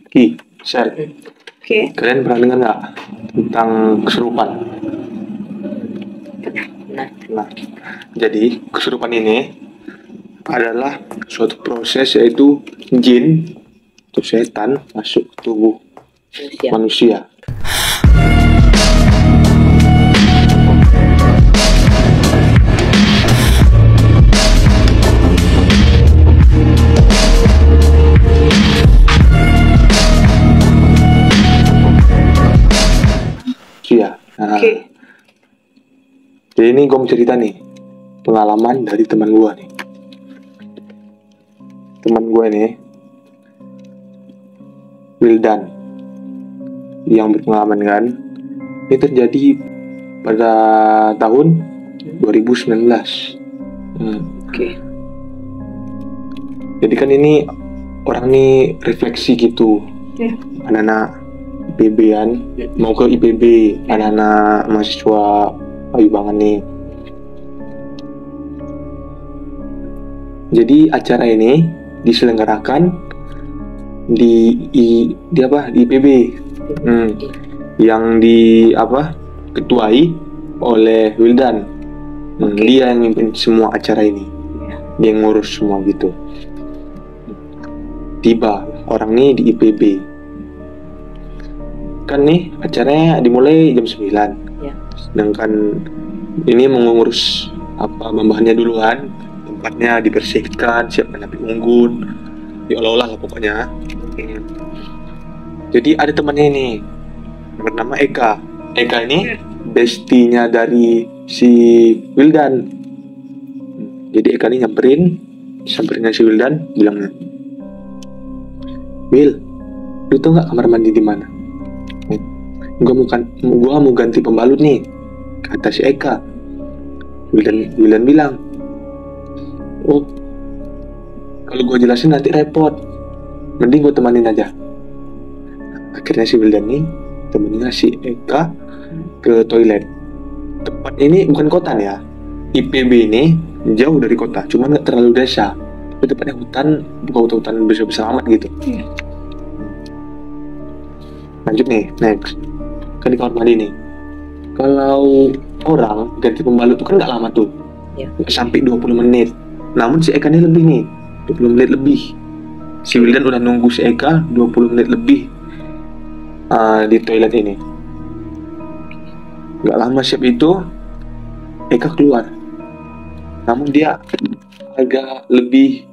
Ki, Sel, Oke. kalian pernah dengar nggak tentang kesurupan? Nah, Nah, jadi kesurupan ini adalah suatu proses yaitu jin atau setan masuk ke tubuh manusia. manusia. Iya. Nah, Oke. jadi ini gue mau cerita nih pengalaman dari teman gue nih. Teman gue nih, Wildan, yang berpengalaman kan. Ini terjadi pada tahun 2019. Oke. Jadi kan ini orang nih refleksi gitu, Ya. anak-anak IPB-an mau ke IPB, anak-anak mahasiswa Ayubangan nih. Jadi acara ini diselenggarakan di IPB, yang ketuai oleh Wildan. Dia yang mimpin semua acara ini, dia yang ngurus semua gitu. Tiba orang nih di IPB, kan nih acaranya dimulai jam 9, Ya. sedangkan ini mengurus bahan-bahannya duluan, tempatnya dibersihkan, siapkan api unggun, diolah-olah lah pokoknya. Jadi ada temannya ini bernama Eka. Eka ini bestinya dari si Wildan. Jadi Eka ini samperin si Wildan, bilangnya, Will, lu tau nggak kamar mandi di mana? Gua mau ganti pembalut nih, kata si Eka. Wildan bilang, oh, kalau gua jelasin nanti repot, mending gua temanin aja. Akhirnya si Wildan nih temennya si Eka ke toilet. Tempat ini bukan kota nih ya, IPB ini jauh dari kota, cuma nggak terlalu desa. Itu tempatnya bukan hutan besar-besar amat gitu. Lanjut nih, next. Kan di kamar mandi nih. Kalau orang ganti pembalut itu kan nggak lama tuh, nggak sampai 20 menit. Namun si Eka ini lebih nih, 20 menit lebih. Si Wildan udah nunggu si Eka 20 menit lebih di toilet ini. Nggak lama siap itu, Eka keluar. Namun dia agak lebih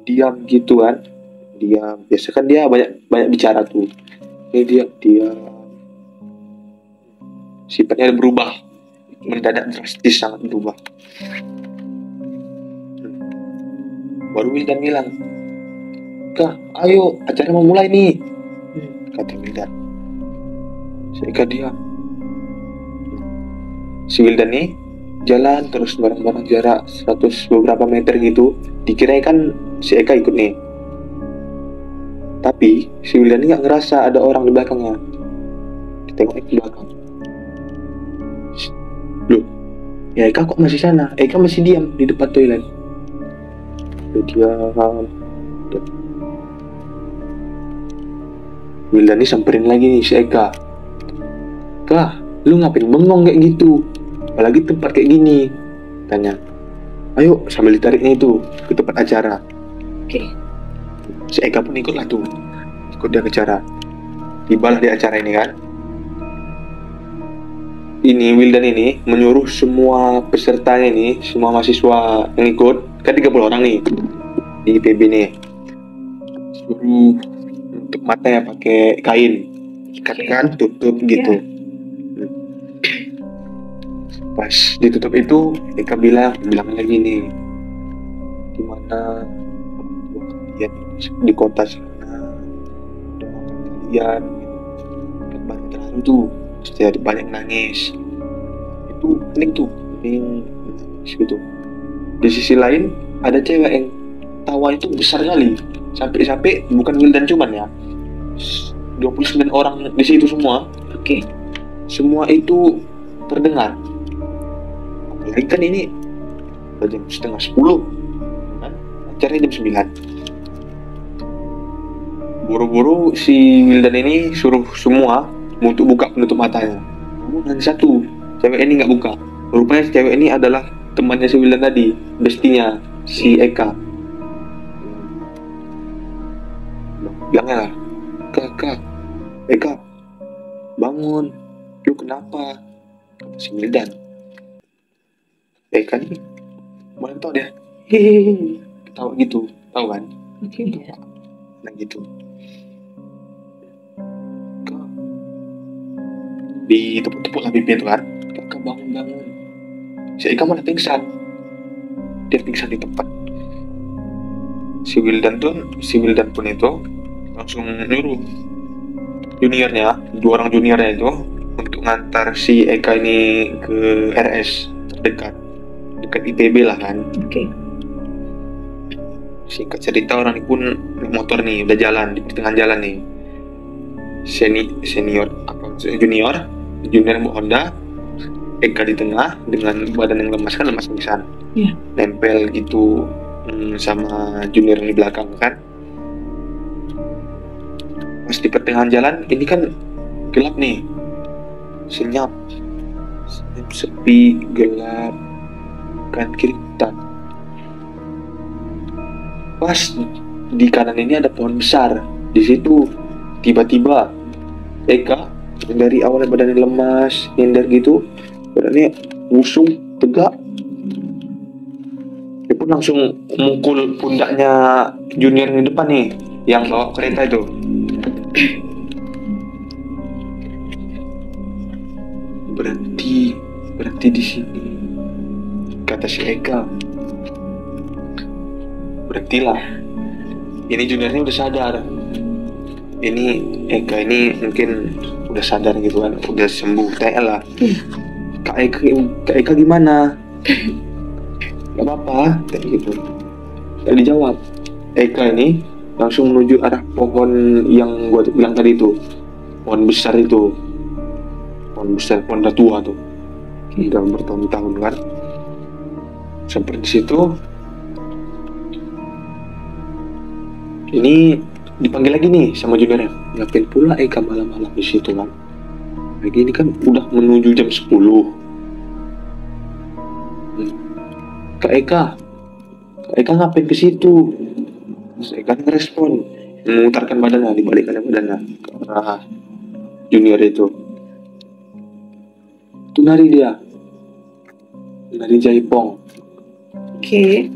diam gitu kan. Biasa kan dia banyak bicara tuh. Ini dia sifatnya berubah, mendadak drastis, sangat berubah. Baru Wildan bilang, Kak, ayo acara mau mulai nih, kata Wildan. Si Eka diam. Si Wildan nih jalan terus bareng-bareng jarak 100 beberapa meter gitu. Dikira kan si Eka ikut nih, tapi si Wildan ini nggak ngerasa ada orang di belakangnya. Ditengok ke belakang, loh, ya Eka kok masih sana? Eka masih diam di depan toilet. Diam. Wildan ini samperin lagi nih si Eka. Kak, lu ngapain bengong kayak gitu? Apalagi tempat kayak gini, tanya. Ayo, sambil ditariknya itu ke tempat acara. Oke. Si Eka pun ikut lah tuh, ikut dia ke acara. Tibalah di acara ini kan. Ini Wildan ini menyuruh semua pesertanya ini, semua mahasiswa yang ikut, kan 30 orang nih di IPB nih, suruh untuk matanya pakai kain, ikatkan, tutup gitu. Pas ditutup itu, Eka bilang lagi nih, gimana orang tua kalian di kota sana, doakan kalian gitu. Kan banyak terharu tuh, setiap banyak nangis. Itu hening nangis gitu. Di sisi lain ada cewek yang tawa itu besar kali, sampai bukan Wildan cuman ya, 29 orang di situ semua. Oke. Semua itu terdengar. Apalagi kan ini jam setengah 10 kan, acaranya jam 9. Buru-buru si Wildan ini suruh semua untuk buka penutup matanya. Dan satu, cewek ini nggak buka. Rupanya cewek ini adalah temannya si Wildan tadi, bestinya si Eka. Bilangnya lah, Kak, Eka, bangun, lu kenapa? Kata si Wildan. Eka nih, mana tau dia, hehehe, ketawa gitu, tahu kan? Oke. Nah gitu. Kak, ditepuk-tepuk lah pipinya tuh kan. Kak, bangun. Si Eka malah pingsan. Dia pingsan di tempat. Si Wildan pun itu langsung nyuruh juniornya, 2 orang juniornya itu untuk ngantar si Eka ini ke RS terdekat, dekat IPB lah kan. Oke. Singkat cerita, orang ini pun naik motor nih, udah jalan di pertengahan jalan nih. Junior bawa Honda, Eka di tengah dengan badan yang lemas pingsan. Iya. Nempel gitu sama junior yang di belakang kan. Pas di pertengahan jalan ini kan gelap nih, senyap, sepi, gelap, kan kiri hutan. Pas di kanan ini ada pohon besar. Di situ tiba-tiba Eka dari awalnya badannya lemas, nyender gitu, badannya busung, tegak. Dia pun langsung mukul pundaknya junior yang di depan nih, yang bawa kereta itu. Berhenti di sini, kata si Eka. Berhentilah. Ini juniornya udah sadar. Ini Eka ini mungkin udah sadar gitu kan, udah sembuh. Tanya lah, Kak Eka gimana? Gak apa-apa, kayak gitu. Gak dijawab. Eka ini langsung menuju arah pohon yang gua bilang tadi itu, pohon besar itu, pohon udah tua tuh, udah bertahun-tahun kan. Sampai di situ, ini dipanggil lagi nih sama juniornya. Ngapain pula Eka malam-malam di situ kan? Lagi ini kan udah menuju jam 10. Kak Eka ngapain ke situ? Terus Eka ngerespon, memutarkan badannya, dibalikkan badannya ke arah junior itu. Itu nari jaipong. Oke.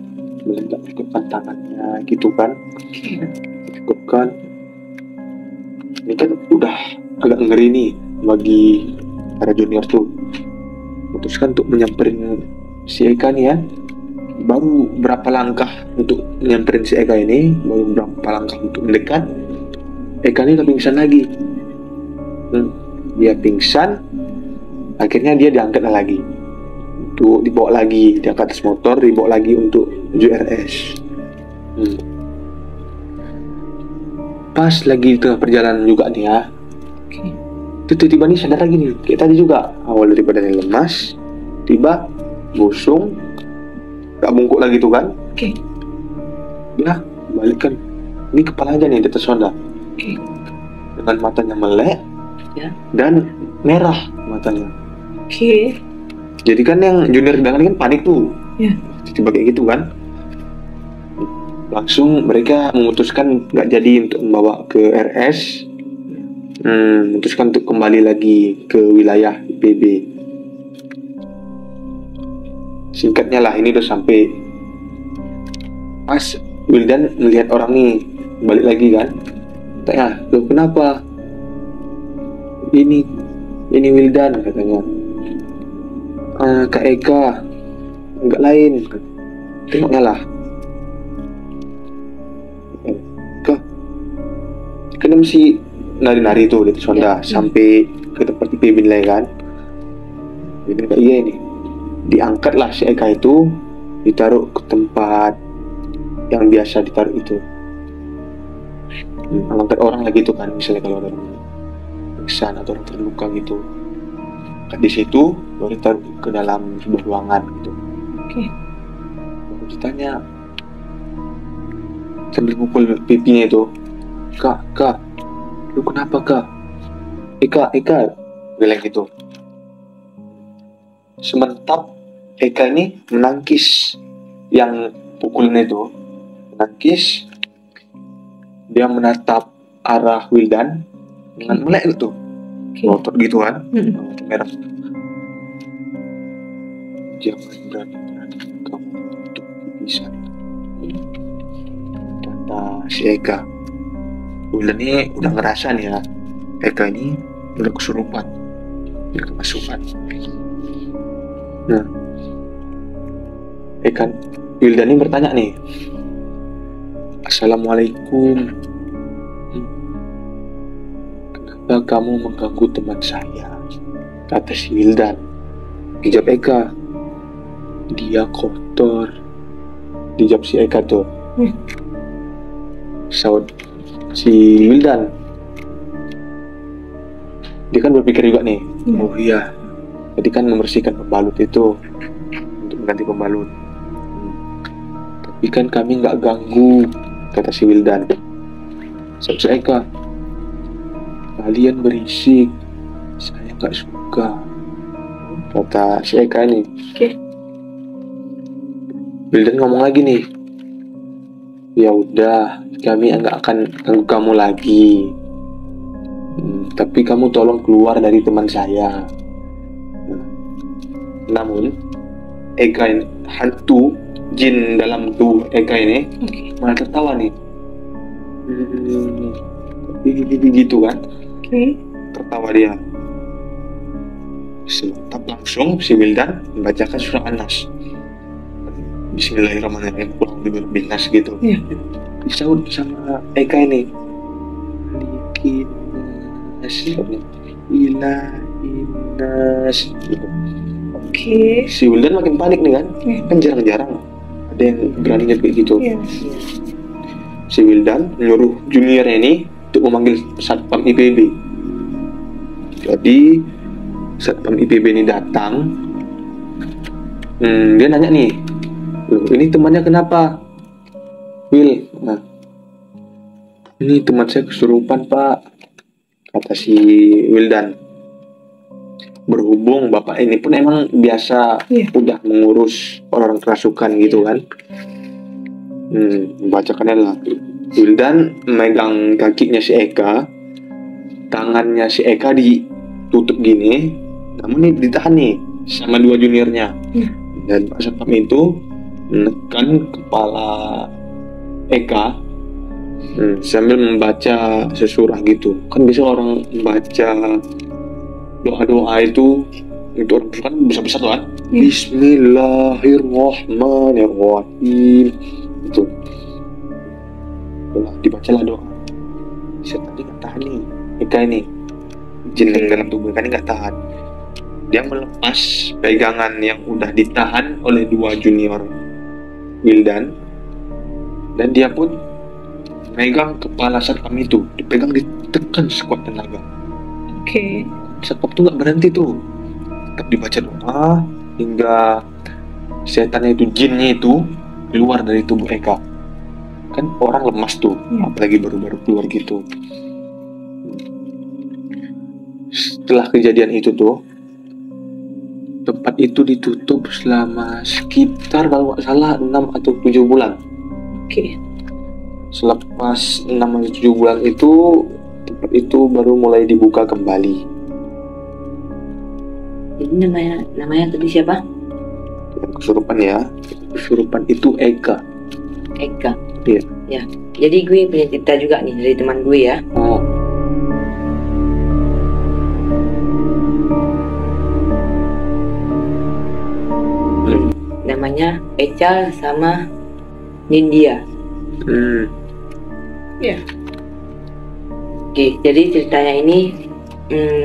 Meletak-lekatkan tangannya gitu kan. Lekatkan. Ini kan udah agak ngeri nih bagi para junior tuh. Memutuskan untuk menyamperin si Eka nih ya. Baru berapa langkah untuk menyamperin si Eka ini, baru berapa langkah untuk mendekat, Eka ini udah pingsan lagi. Dia pingsan, akhirnya dia diangkat lagi, untuk dibawa lagi, dia ke atas motor, dibawa lagi untuk menuju RS. Pas lagi di tengah perjalanan juga nih ya, tiba-tiba nih sadar lagi nih, kayak tadi juga, awal dari badannya lemas, tiba busung, gak bungkuk lagi tuh kan. Oke. Ya balikkan, ini kepala aja nih di atas Honda. Oke. Dengan matanya melek Ya. dan merah matanya. Oke. Jadi kan yang junior belakang kan panik tuh. Ya. Tiba kayak gitu kan. Langsung mereka memutuskan gak jadi untuk membawa ke RS. Memutuskan untuk kembali lagi ke wilayah IPB. Singkatnya lah, ini udah sampai. Pas Wildan melihat orang nih balik lagi kan, tanya, "Loh kenapa?" Ini Wildan katanya. Kak Eka, enggak lain. Tengoknya lah. Kak, kan mesti nari-nari tuh di atas Honda sampai ke tempat IPB nilai kan. Ini enggak iya ini. Diangkatlah si Eka itu, ditaruh ke tempat yang biasa ditaruh itu. Angkat orang lagi tuh kan, misalnya kalau ada orang pingsan atau orang terluka gitu, di situ baru ditaruh ke dalam sebuah ruangan gitu. Oke. Baru ditanya sambil pukul pipinya itu, Kak, lu kenapa kak? Eka, bilang gitu. Sementap Eka ini menangkis yang pukulnya itu, menangkis, dia menatap arah Wildan dengan melek gitu, ngotot gitu kan, mata merah. Jangan berani-berani kamu untuk bisa, kata si Eka. Wildan ini udah ngerasa nih ya, Eka ini udah kesurupan, udah kemasukan. Nah, Wildan ini bertanya nih, Assalamualaikum, kenapa kamu mengganggu teman saya? Kata si Wildan. Dijawab Eka, dia kotor. Dijawab si Eka tuh. Saud si Wildan, dia kan berpikir juga nih, oh iya, jadi kan membersihkan pembalut itu untuk mengganti pembalut. Tapi kan kami nggak ganggu, kata si Wildan. Saud si Eka, kalian berisik, saya nggak suka, kata si Eka ini. Wildan ngomong lagi nih, ya udah, kami nggak akan ganggu kamu lagi. Tapi kamu tolong keluar dari teman saya. Namun Eka ini, hantu jin dalam tubuh Eka ini malah tertawa nih. Gitu kan? Tertawa dia. Sementap langsung si Wildan membacakan surah An-Nas. Bismillahirrahmanirrahim, kurang lebih berbinas gitu. Disaud sama Eka ini, Malikin Nas, Ilahinas gitu. Si Wildan makin panik nih kan, kan jarang-jarang ada yang berani kayak gitu. Si Wildan menyuruh juniornya ini untuk memanggil Satpam IPB. Jadi Satpam IPB ini datang, dia nanya nih, loh, ini temannya kenapa? Will, nah, ini teman saya kesurupan pak, kata si Wildan. Berhubung bapak ini pun emang biasa udah mengurus orang kerasukan gitu kan. Membacakannya lah. Wildan megang kakinya si Eka, tangannya si Eka ditutup gini, namun ini ditahan nih sama dua juniornya. Dan Pak Satpam itu menekan kepala Eka sambil membaca sesurah gitu. Kan biasa orang membaca doa-doa itu orang kan besar-besar tuh kan. Bismillahirrahmanirrahim itu. Dibacalah doa. Setan ini nggak tahan nih, Eka ini jin yang dalam tubuh Eka ini nggak tahan. Dia melepas pegangan yang udah ditahan oleh dua junior Wildan, dan dia pun megang kepala Satpam itu, dipegang, ditekan sekuat tenaga. Satpam tuh nggak berhenti tuh, tetap dibaca doa hingga setannya itu, jinnya itu keluar dari tubuh Eka. Kan orang lemas tuh, apalagi baru-baru keluar gitu. Setelah kejadian itu tuh, tempat itu ditutup selama sekitar kalau nggak salah 6 atau 7 bulan. Selepas 6 atau 7 bulan itu, tempat itu baru mulai dibuka kembali. Jadi namanya tadi siapa? Yang kesurupan ya. Kesurupan itu Eka. Eka. Iya. Ya. Jadi gue punya cerita juga nih dari teman gue ya. Namanya Echa sama Nindya. Oke, jadi ceritanya ini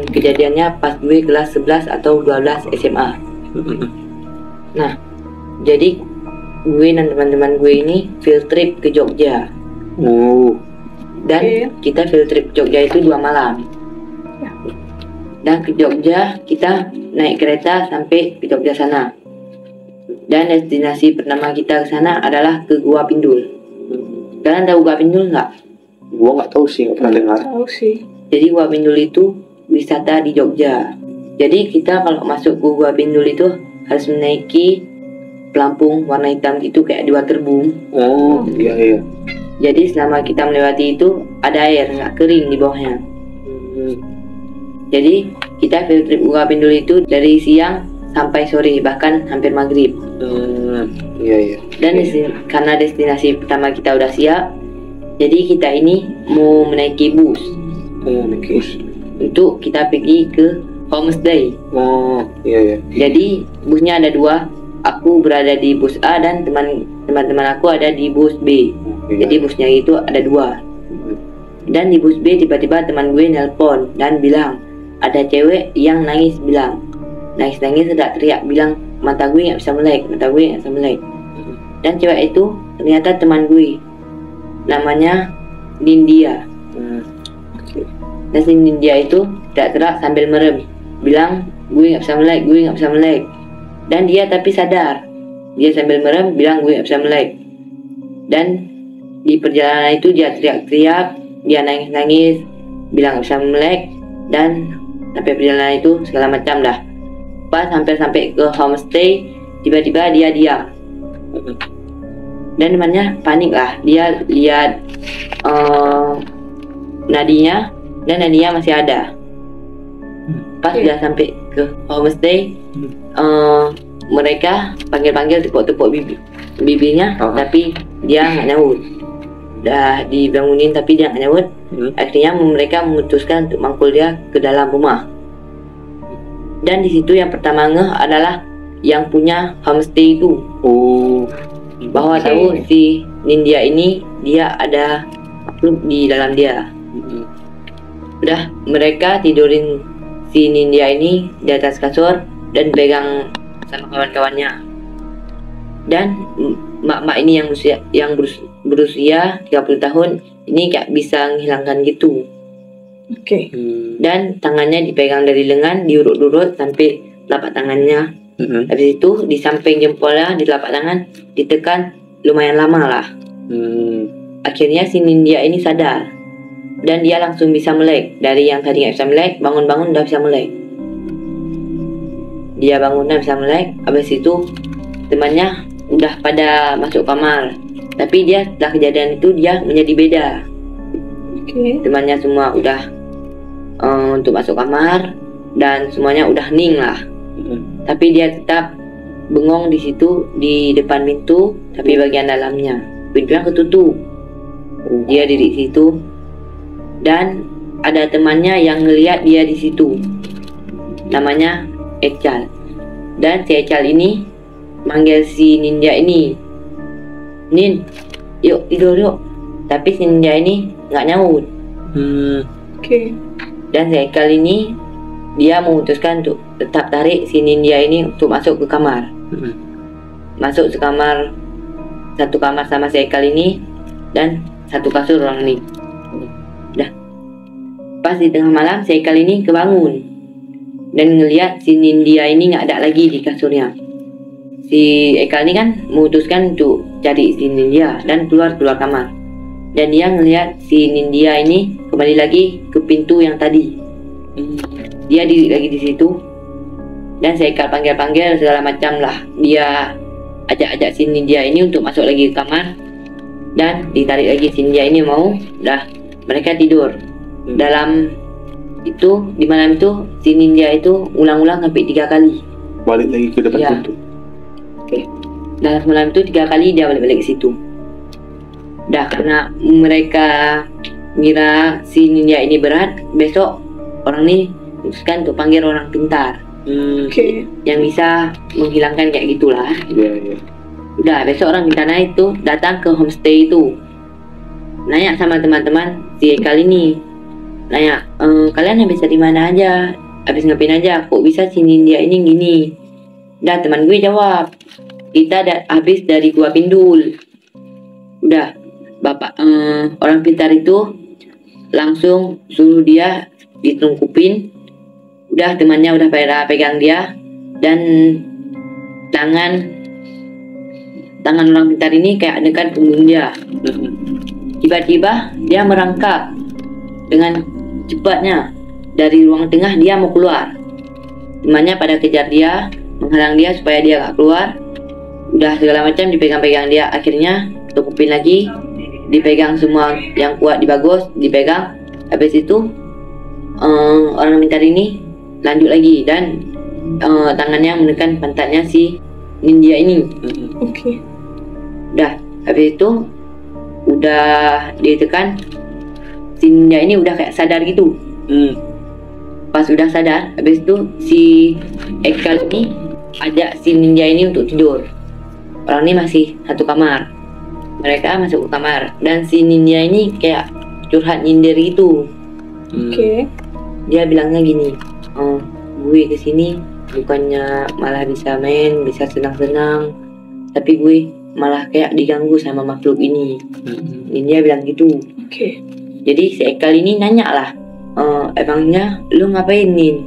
kejadiannya pas gue kelas 11 atau 12 SMA. Nah, jadi gue dan teman-teman gue ini field trip ke Jogja. Dan kita field trip ke Jogja itu 2 malam. Dan ke Jogja kita naik kereta sampai ke Jogja sana. Dan destinasi pertama kita ke sana adalah ke Gua Pindul. Kalian tahu Gua Pindul nggak? Gua nggak tahu sih, nggak pernah dengar. Tahu sih. Jadi Gua Bindul itu wisata di Jogja. Jadi kita kalau masuk ke Gua Bindul itu harus menaiki pelampung warna hitam gitu kayak di waterboom. Oh, iya. Jadi selama kita melewati itu ada air, nggak kering di bawahnya. Jadi kita field trip Gua Bindul itu dari siang sampai sore, bahkan hampir maghrib. Iya. Dan karena destinasi pertama kita udah siap, jadi kita ini mau menaiki bus untuk kita pergi ke homestay. Oh, iya. Jadi busnya ada dua, aku berada di bus A dan teman-teman aku ada di bus B. Jadi busnya itu ada dua. Dan di bus B tiba-tiba teman gue nelpon dan bilang ada cewek yang nangis sudah teriak bilang mata gue nggak bisa melek. Dan cewek itu ternyata teman gue, namanya Nindya. Dan si Nindya itu teriak sambil merem, bilang gue nggak bisa melek. Dan dia tapi sadar, dia sambil merem bilang gue nggak bisa melek. Dan di perjalanan itu dia teriak-teriak, dia nangis, bilang nggak bisa melek. Dan sampai perjalanan itu segala macam dah. Pas sampai ke homestay, tiba-tiba dia diam. Dan temannya panik lah, dia lihat nadinya, dan nadinya masih ada. Pas sudah sampai ke homestay, mereka panggil-panggil, tepuk-tepuk bibirnya, tapi dia nggak nyaut. Udah dibangunin tapi dia nggak nyaut. Akhirnya mereka memutuskan untuk mangkul dia ke dalam rumah. Dan di situ yang pertama ngeh adalah yang punya homestay itu. Bahwa tahu si Nindya ini dia ada makhluk di dalam dia. Udah mereka tidurin si Nindya ini di atas kasur dan pegang sama kawan-kawannya. Dan mak-mak ini yang berusia 30 tahun ini kayak bisa menghilangkan gitu. Dan tangannya dipegang dari lengan, diurut-urut sampai telapak tangannya. Habis itu di samping jempolnya, di telapak tangan ditekan lumayan lama lah. Akhirnya si Nindya ini sadar dan dia langsung bisa melek. Dari yang tadi nggak bisa melek, bangun-bangun udah bisa melek. Dia bangun udah bisa melek. Habis itu temannya udah pada masuk kamar, tapi dia setelah kejadian itu dia menjadi beda. Temannya semua udah untuk masuk kamar dan semuanya udah hening lah. Tapi dia tetap bengong di situ di depan pintu, tapi bagian dalamnya pintunya ketutup. Dia diri situ dan ada temannya yang ngelihat dia di situ, namanya Echal. Dan si Echal ini manggil si Nindya ini, Nin, yuk tidur yuk. Tapi si Nindya ini nggak nyaut. Dan si Echal ini dia memutuskan untuk tetap tarik si Nindya ini untuk masuk ke kamar. Masuk ke kamar, satu kamar sama si Echal ini dan satu kasur orang ini. Dah. Pas di tengah malam si Echal ini kebangun dan ngelihat si Nindya ini nggak ada lagi di kasurnya. Si Echal ini kan memutuskan untuk cari si Nindya dan keluar kamar. Dan dia ngelihat si Nindya ini kembali lagi ke pintu yang tadi. Dia diri lagi di situ dan si Echal panggil-panggil segala macam lah. Dia ajak-ajak si Nindya ini untuk masuk lagi ke kamar dan ditarik lagi si Nindya ini mau. Dah mereka tidur. Dalam itu di malam itu si Nindya itu ulang-ulang sampai 3 kali. Balik lagi ke depan pintu. Dalam malam itu 3 kali dia balik-balik ke situ. Dah karena mereka ngira si Nindya ini berat, besok orang ini memutuskan untuk panggil orang pintar yang bisa menghilangkan kayak gitulah. Udah besok orang pintarnya itu datang ke homestay itu, nanya sama teman-teman si Echal ini, nanya kalian habis dari mana aja, habis ngapain aja, kok bisa si Nindya ini gini. Dah teman gue jawab, kita habis dari Gua Bindul. Udah bapak orang pintar itu langsung suruh dia ditungkupin. Udah temannya udah pada pegang dia dan tangan orang pintar ini kayak dekat punggung dia. tiba-tiba dia merangkak dengan cepatnya dari ruang tengah. Dia mau keluar, temannya pada kejar dia, menghalang dia supaya dia gak keluar. Udah segala macam dipegang-pegang dia. Akhirnya tukupin lagi, dipegang semua yang kuat di bagus, dipegang. Habis itu orang pintar ini lanjut lagi dan tangannya menekan pantatnya si ninja ini. Oke. Udah habis itu udah ditekan, si ninja ini udah kayak sadar gitu. Pas udah sadar, habis itu si Ekal ini ajak si ninja ini untuk tidur. Orang ini masih satu kamar. Mereka masuk ke kamar dan si ninja ini kayak curhat nyindir gitu. Oke. Dia bilangnya gini, gue kesini bukannya malah bisa main, bisa senang-senang, tapi gue malah kayak diganggu sama makhluk ini. Ninja bilang gitu. Oke. Jadi si Ekal ini nanya lah, emangnya lu ngapain Nin?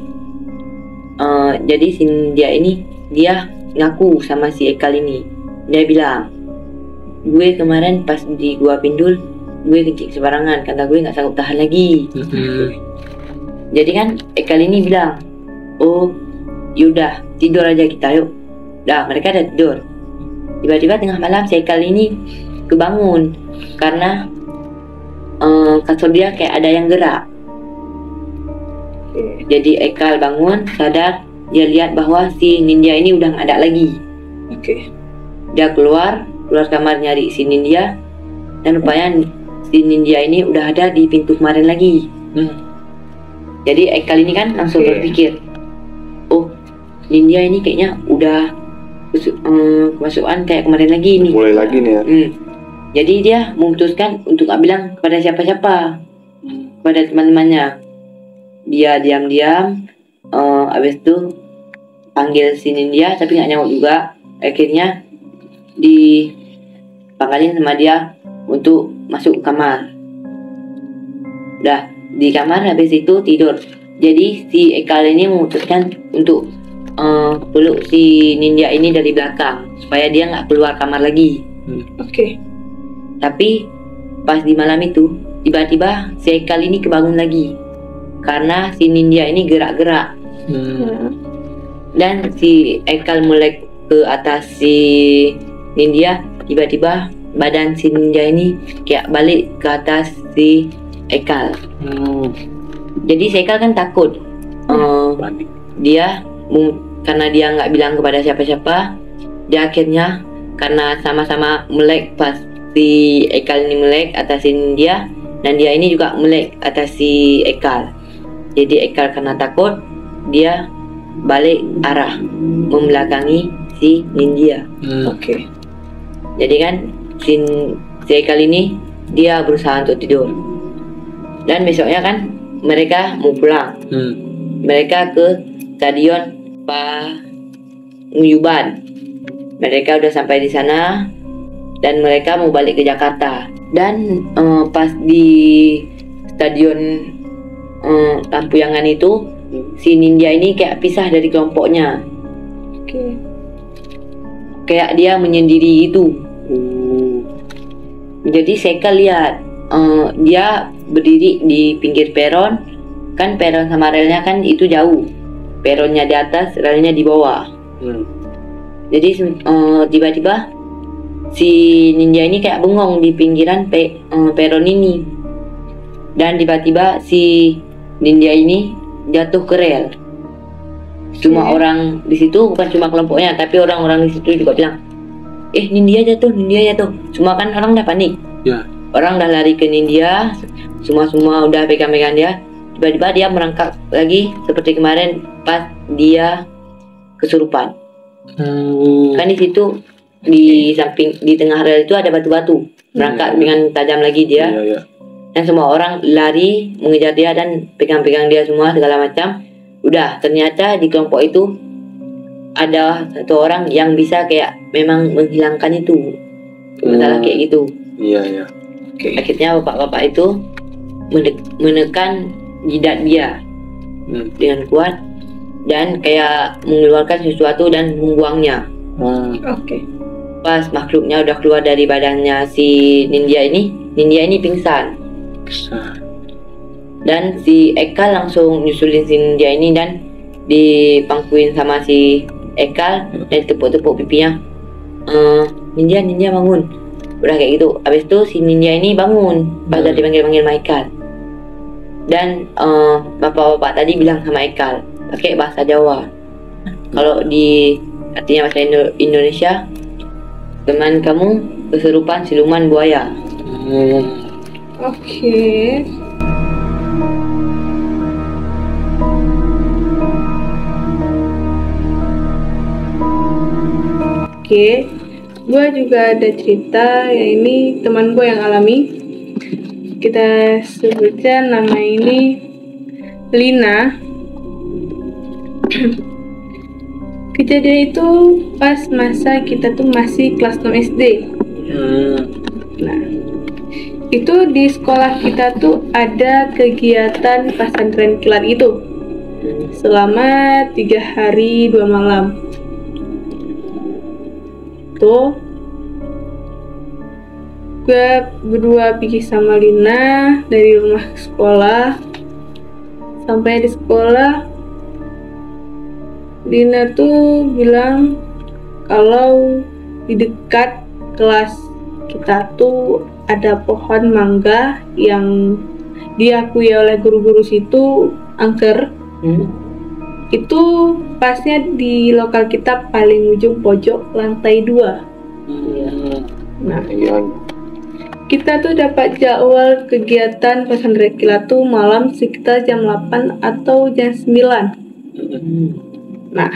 Jadi si ninja ini dia ngaku sama si Ekal ini. Dia bilang, gue kemarin pas di gua Pindul, gue kencing sembarangan karena gue nggak sanggup tahan lagi. Jadi kan Ekal ini bilang, oh yaudah tidur aja kita yuk. Dah mereka ada tidur. Tiba-tiba tengah malam si Ekal ini kebangun karena kasur dia kayak ada yang gerak. Jadi Ekal bangun sadar, dia lihat bahwa si ninja ini udah nggak ada lagi. Oke. Dia keluar kamar nyari si ninja, dan rupanya si ninja ini udah ada di pintu kemarin lagi. Jadi Ekal ini kan langsung berpikir, oh ninja ini kayaknya udah kemasukan kayak kemarin lagi nih. Mulai lagi nih ya. Jadi dia memutuskan untuk gak bilang kepada siapa-siapa, kepada teman-temannya. Dia diam-diam, abis itu panggil si ninja tapi gak nyaut juga. Akhirnya dipanggilin sama dia untuk masuk ke kamar. Udah di kamar, habis itu tidur. Jadi si Ekal ini memutuskan untuk peluk si ninja ini dari belakang supaya dia nggak keluar kamar lagi. Oke. Tapi pas di malam itu tiba-tiba si Ekal ini kebangun lagi karena si ninja ini gerak-gerak. Dan si Ekal melek ke atas si ninja. Tiba-tiba badan si ninja ini kayak balik ke atas si Ekal. Jadi si Ekal kan takut. Dia karena dia nggak bilang kepada siapa-siapa, dia akhirnya karena sama-sama melek pas si Ekal ini melek atas si ninja, dan dia ini juga melek atas si Ekal. Jadi Ekal karena takut, dia balik arah membelakangi si ninja. Oke. Jadi kan si Ekal ini dia berusaha untuk tidur. Dan besoknya kan mereka mau pulang. Mereka ke stadion Paguyuban. Mereka udah sampai di sana dan mereka mau balik ke Jakarta. Dan pas di stadion Lampuyangan itu, si ninja ini kayak pisah dari kelompoknya. Oke. Kayak dia menyendiri itu. Jadi Sekal lihat dia berdiri di pinggir peron. Kan peron sama relnya kan itu jauh. Peronnya di atas, relnya di bawah. Jadi tiba-tiba si ninja ini kayak bengong di pinggiran peron ini. Dan tiba-tiba si ninja ini jatuh ke rel. Semua orang di situ, bukan cuma kelompoknya, tapi orang-orang di situ juga bilang, ninja jatuh. Semua kan orang udah panik. Orang udah lari ke ninja, semua udah pegang-pegang dia. Tiba-tiba dia merangkak lagi seperti kemarin pas dia kesurupan. Kan di situ di samping, di tengah rel itu ada batu-batu, merangkak dengan tajam lagi dia. Dan semua orang lari mengejar dia dan pegang-pegang dia semua segala macam. Udah, ternyata di kelompok itu ada satu orang yang bisa kayak memang menghilangkan itu masalah kayak gitu. Akhirnya bapak-bapak itu menekan jidat dia dengan kuat dan kayak mengeluarkan sesuatu dan membuangnya. Oke. Pas makhluknya udah keluar dari badannya si ninja ini, Nindya ini pingsan. Besar. Dan si Ekal langsung nyusulin si Nindya ini dan dipangkuin sama si Ekal dan tepuk-tepuk pipinya. Nindya bangun. Udah kayak gitu. Habis itu si Nindya ini bangun pas udah dipanggil-panggil sama Ekal. Dan bapak-bapak tadi bilang sama Ekal pakai bahasa Jawa. Kalau di artinya bahasa Indonesia, teman kamu kesurupan siluman buaya. Oke. Oke, gue juga ada cerita ya, ini teman gue yang alami. Kita sebutkan nama ini Lina. Kejadian itu pas masa kita tuh masih kelas 6 SD. Nah, itu di sekolah kita tuh ada kegiatan pesantren kilat itu selama 3 hari 2 malam. Tuh gue berdua pergi sama Lina dari rumah ke sekolah. Sampai di sekolah, Lina tuh bilang kalau di dekat kelas kita tuh ada pohon mangga yang diakui oleh guru-guru situ angker. Itu pasnya di lokal kita paling ujung pojok lantai 2. Nah, kita tuh dapat jadwal kegiatan pesantren kilat tuh malam sekitar jam 8 atau jam 9. Nah,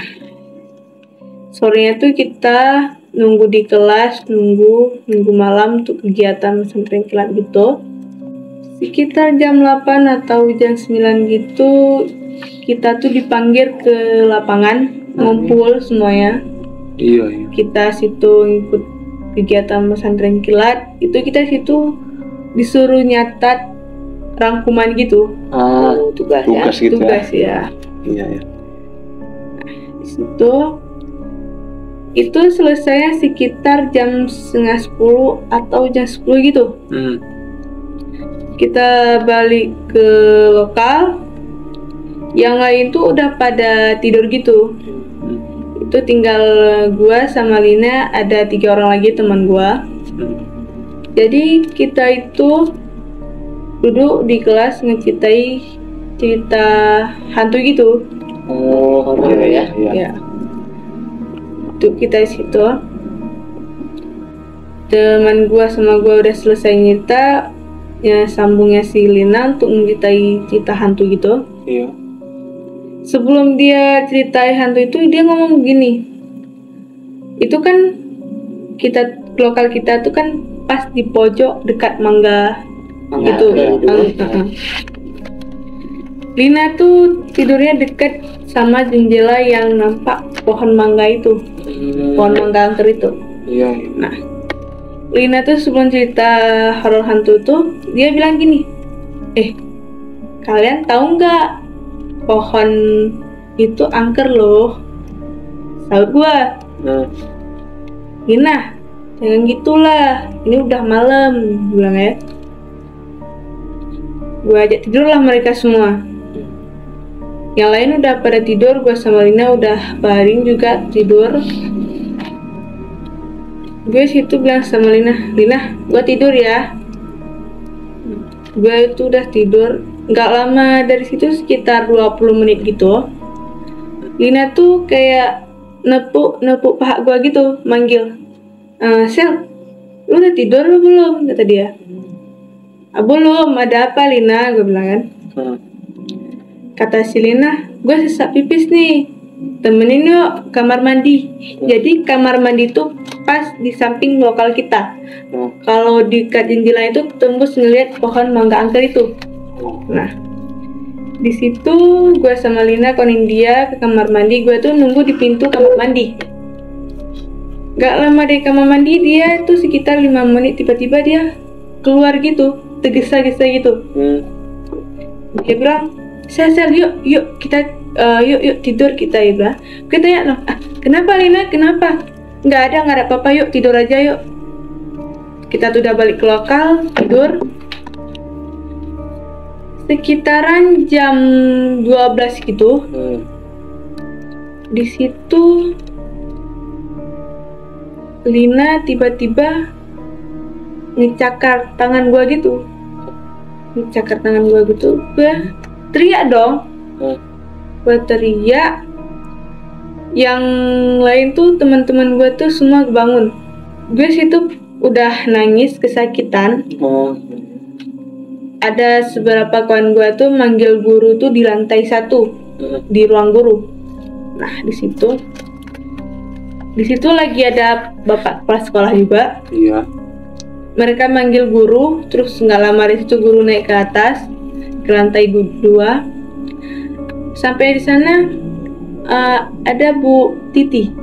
sorenya tuh kita nunggu di kelas, nunggu malam untuk kegiatan pesantren kilat gitu. Sekitar jam 8 atau jam 9 gitu, kita tuh dipanggil ke lapangan, ngumpul semuanya. Iya. Kita situ ikut kegiatan pesantren kilat. Itu kita situ disuruh nyatat rangkuman gitu. Tugas ya. Gitu Tugas ya. Iya. Di situ itu selesainya sekitar jam 9:30 atau jam 10 gitu. Kita balik ke lokal. Yang lain tuh udah pada tidur gitu. Itu tinggal gua sama Lina, ada 3 orang lagi teman gua. Jadi kita itu duduk di kelas ngeceritai cerita hantu gitu. Ya. Itu kita di situ. Teman gua sama gua udah selesai nyerita, ya sambungnya si Lina untuk menceritai cerita hantu gitu. Iya. Sebelum dia ceritain hantu itu, dia ngomong begini. Itu kan lokal kita tuh kan pas di pojok dekat mangga gitu. Lina tuh tidurnya deket sama jendela yang nampak pohon mangga itu. Pohon mangga angker itu. Iya. Nah, Lina tuh sebelum cerita horor hantu tuh, dia bilang gini, kalian tahu nggak pohon itu angker loh? Sahut gua. Lina, jangan gitulah, ini udah malam, bilang ya. Gua ajak tidurlah mereka semua. Yang lain udah pada tidur, gua sama Lina udah baring juga tidur. Gue situ bilang sama Lina, gua tidur ya. Gue itu udah tidur. Nggak lama dari situ, sekitar 20 menit gitu, Lina tuh kayak nepuk paha gua gitu, manggil, Sel, lu udah tidur lu belum? Kata dia. Belum, ada apa Lina? Gue bilang kan. Kata si Lina, gue sesak pipis nih, temenin yuk kamar mandi. Jadi kamar mandi tuh pas di samping lokal kita. Kalau di jendela itu tembus ngeliat pohon mangga angker itu. Nah, di situ gue sama Lina konin dia ke kamar mandi. Gue tuh nunggu di pintu kamar mandi. Gak lama dari kamar mandi, dia tuh sekitar 5 menit tiba-tiba dia keluar gitu, tergesa-gesa gitu. Dia bilang, Sel, yuk kita yuk tidur kita, ya bilang. Kita tanya, kenapa Lina, kenapa? Nggak ada apa-apa, yuk tidur aja yuk. kita tuh udah balik ke lokal, tidur. Sekitaran jam 12 gitu. Di situ Lina tiba-tiba ngecakar tangan gua gitu. Ngecakar tangan gua gitu. Gua teriak dong. Gua teriak. Yang lain tuh teman-teman gua tuh semua bangun. Gue situ udah nangis kesakitan. Ada beberapa kawan gue tuh manggil guru tuh di lantai 1 di ruang guru. Nah di situ lagi ada bapak kepala sekolah juga. Iya. Mereka manggil guru, terus nggak lama di situ guru naik ke atas ke lantai 2. Sampai di sana ada Bu Titi.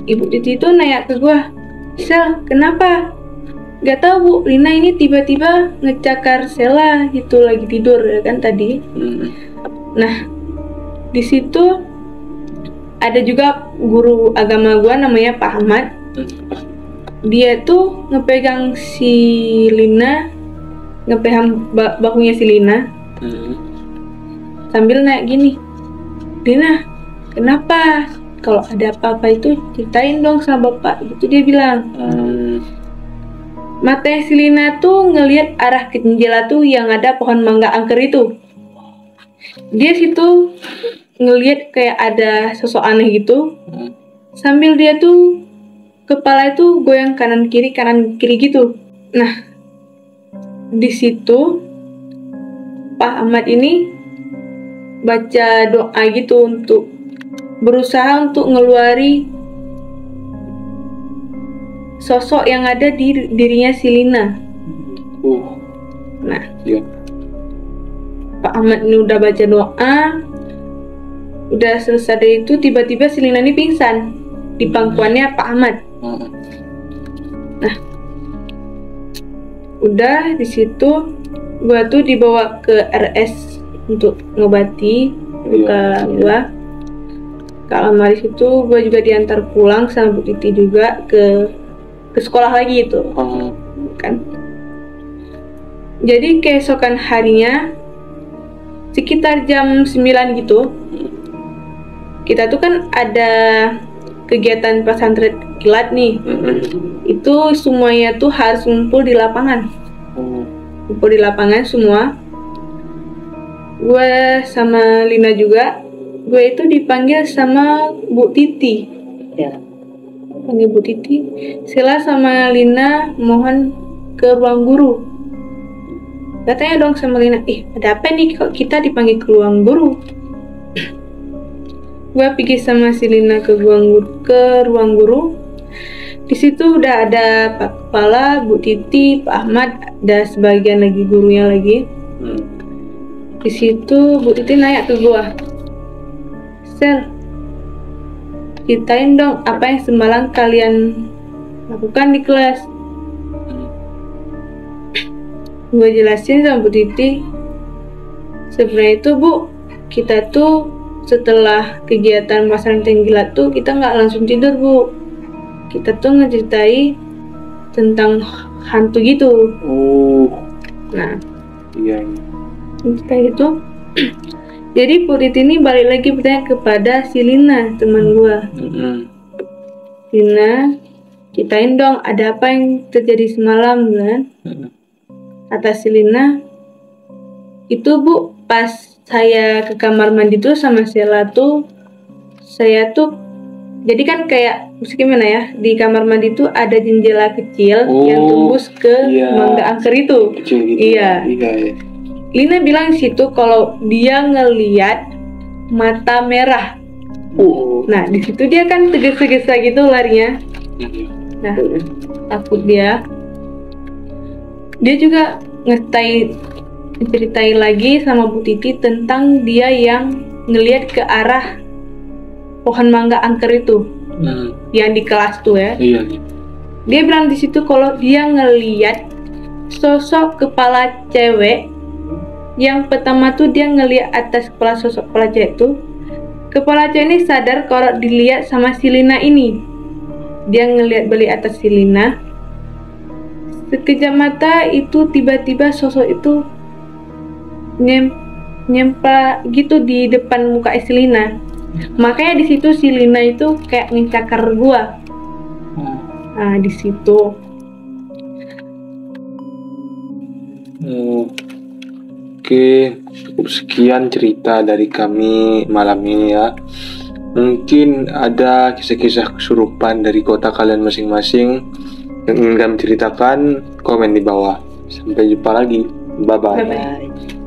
Ibu Titi itu nanya ke gue, Sel, kenapa? Gak tahu Bu, Lina ini tiba-tiba ngecakar Sela gitu lagi tidur ya kan tadi. Nah, di situ ada juga guru agama gua namanya Pak Ahmad. Dia tuh ngepegang si Lina, ngepegang bahunya si Lina, sambil naik gini, Lina, kenapa? Kalau ada apa-apa itu ceritain dong sama bapak. Gitu dia bilang. Matanya si Lina tuh ngelihat arah ke jendela tuh yang ada pohon mangga angker itu. Dia situ ngelihat kayak ada sosok aneh gitu. Sambil dia tuh kepala itu goyang kanan kiri gitu. Nah, di situ Pak Ahmad ini baca doa gitu untuk berusaha untuk ngeluari sosok yang ada di dirinya si Lina. Nah, Pak Ahmad ini udah baca doa, udah selesai dari itu tiba-tiba si Lina ini pingsan di pangkuannya Pak Ahmad. Nah, udah di situ gua tuh dibawa ke RS untuk ngobati luka gua. Kalau di situ gua juga diantar pulang sama Bu Titi juga ke sekolah lagi itu. Kan. Jadi keesokan harinya sekitar jam 9 gitu, kita tuh kan ada kegiatan pesantren kilat nih. Itu semuanya tuh harus ngumpul di lapangan. Ngumpul di lapangan semua. Gue sama Lina juga. Gue itu dipanggil sama Bu Titi. Panggil Bu Titi. Sela sama Lina mohon ke ruang guru. Katanya dong sama Lina, ada apa nih kok kita dipanggil ke ruang guru? Gue pergi sama si Lina ke ruang guru. Di situ udah ada Pak Kepala, Bu Titi, Pak Ahmad, ada sebagian lagi gurunya lagi. Di situ Bu Titi nanya ke gue, Sel, ceritain dong apa yang semalam kalian lakukan di kelas. Gue jelasin sama Bu Titi, sebenarnya itu Bu, kita tuh setelah kegiatan pesantren kilat tuh kita nggak langsung tidur Bu, kita tuh ngeceritai tentang hantu gitu. Nah, cerita itu. Jadi Bu Titi ini balik lagi bertanya kepada si Lina, teman gua. Lina, ceritain dong ada apa yang terjadi semalam kan? Kata si Lina, itu Bu, pas saya ke kamar mandi tuh sama Sela tuh, saya tuh jadi kan kayak gimana ya, di kamar mandi tuh ada jendela kecil yang tembus ke mangga angker itu. Iya. Lina bilang di situ kalau dia ngeliat mata merah. Nah di situ dia kan tergesa-gesa gitu larinya. Nah takut dia. Dia juga ceritain lagi sama Bu Titi tentang dia yang ngelihat ke arah pohon mangga angker itu, yang di kelas tuh ya. Dia bilang di situ kalau dia ngelihat sosok kepala cewek. Yang pertama tuh dia ngelihat atas sosok kepala cewek itu. Kepala cewek ini sadar kalau dilihat sama si Lina ini. Dia ngelihat balik atas si Lina. Sekejap mata itu tiba-tiba sosok itu nyempa gitu di depan muka si Lina. Makanya di situ si Lina itu kayak ngecakar gua. Nah, di situ. Oke, cukup sekian cerita dari kami malam ini ya. Mungkin ada kisah-kisah kesurupan dari kota kalian masing-masing yang ingin kami ceritakan, komen di bawah. Sampai jumpa lagi. Bye-bye. Bye-bye. Bye.